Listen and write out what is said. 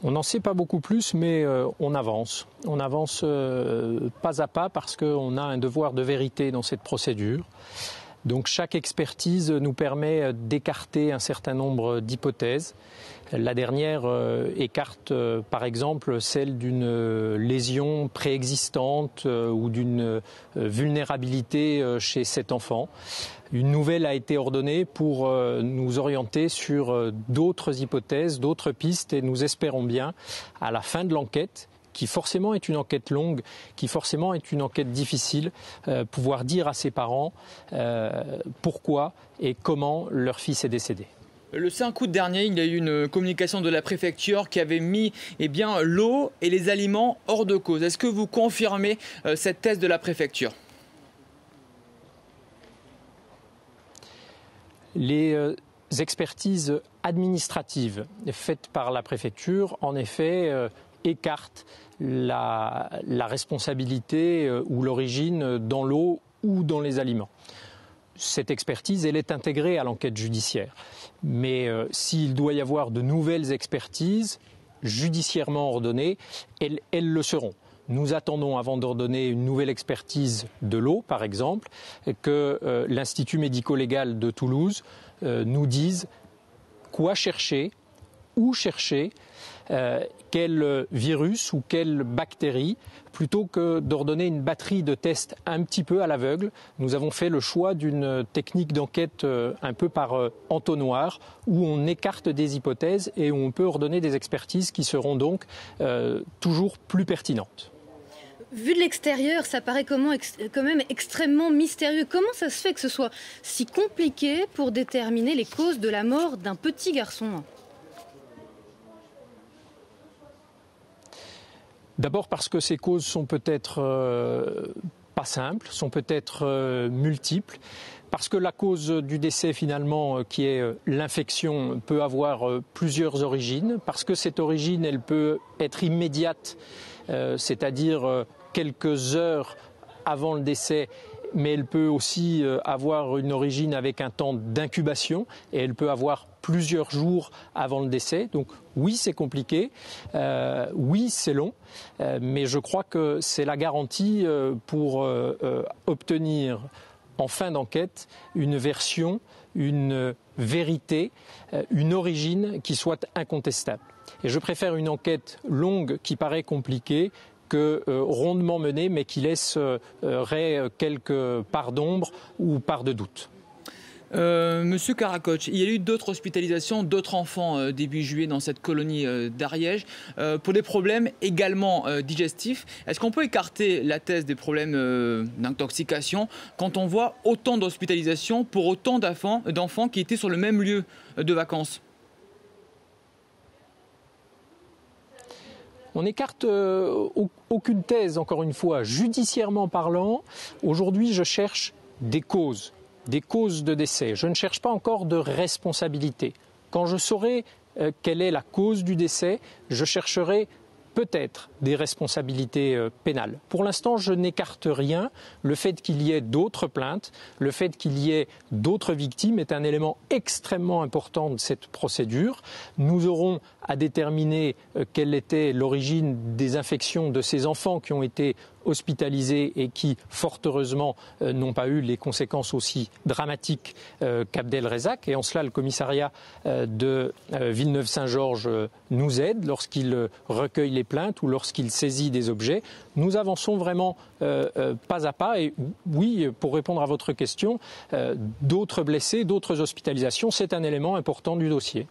On n'en sait pas beaucoup plus, mais on avance. On avance pas à pas parce qu'on a un devoir de vérité dans cette procédure. Donc chaque expertise nous permet d'écarter un certain nombre d'hypothèses. La dernière écarte par exemple celle d'une lésion préexistante ou d'une vulnérabilité chez cet enfant. Une nouvelle a été ordonnée pour nous orienter sur d'autres hypothèses, d'autres pistes et nous espérons bien à la fin de l'enquête, qui forcément est une enquête longue, qui forcément est une enquête difficile, pouvoir dire à ses parents pourquoi et comment leur fils est décédé. Le 5 août dernier, il y a eu une communication de la préfecture qui avait mis l'eau et les aliments hors de cause. Est-ce que vous confirmez cette thèse de la préfecture ? Les expertises administratives faites par la préfecture, en effet, écartent la responsabilité ou l'origine dans l'eau ou dans les aliments. Cette expertise, elle est intégrée à l'enquête judiciaire. Mais s'il doit y avoir de nouvelles expertises judiciairement ordonnées, elles le seront. Nous attendons, avant d'ordonner une nouvelle expertise de l'eau, par exemple, que l'Institut médico-légal de Toulouse nous dise quoi chercher, où chercher, quel virus ou quelle bactérie, plutôt que d'ordonner une batterie de tests un petit peu à l'aveugle. Nous avons fait le choix d'une technique d'enquête un peu par entonnoir, où on écarte des hypothèses et où on peut ordonner des expertises qui seront donc toujours plus pertinentes. Vu de l'extérieur, ça paraît quand même extrêmement mystérieux. Comment ça se fait que ce soit si compliqué pour déterminer les causes de la mort d'un petit garçon ? D'abord parce que ces causes sont peut-être pas simples, sont peut-être multiples. Parce que la cause du décès finalement, qui est l'infection, peut avoir plusieurs origines. Parce que cette origine, elle peut être immédiate, c'est-à-dire quelques heures avant le décès, mais elle peut aussi avoir une origine avec un temps d'incubation et elle peut avoir plusieurs jours avant le décès. Donc oui, c'est compliqué, oui, c'est long, mais je crois que c'est la garantie pour obtenir en fin d'enquête une version, une vérité, une origine qui soit incontestable. Et je préfère une enquête longue qui paraît compliquée que rondement menée, mais qui laisserait quelques parts d'ombre ou parts de doute. Monsieur Karakoc, il y a eu d'autres hospitalisations d'autres enfants début juillet dans cette colonie d'Ariège pour des problèmes également digestifs. Est-ce qu'on peut écarter la thèse des problèmes d'intoxication quand on voit autant d'hospitalisations pour autant d'enfants qui étaient sur le même lieu de vacances ? On n'écarte aucune thèse, encore une fois, judiciairement parlant. Aujourd'hui, je cherche des causes de décès. Je ne cherche pas encore de responsabilité. Quand je saurai quelle est la cause du décès, je chercherai peut-être des responsabilités pénales. Pour l'instant, je n'écarte rien. Le fait qu'il y ait d'autres plaintes, le fait qu'il y ait d'autres victimes est un élément extrêmement important de cette procédure. Nous aurons à déterminer quelle était l'origine des infections de ces enfants qui ont été hospitalisés et qui, fort heureusement, n'ont pas eu les conséquences aussi dramatiques qu'Abdel-Rezac. Et en cela, le commissariat de Villeneuve-Saint-Georges nous aide lorsqu'il recueille les plaintes ou lorsqu'il saisit des objets. Nous avançons vraiment pas à pas. Et oui, pour répondre à votre question, d'autres blessés, d'autres hospitalisations, c'est un élément important du dossier.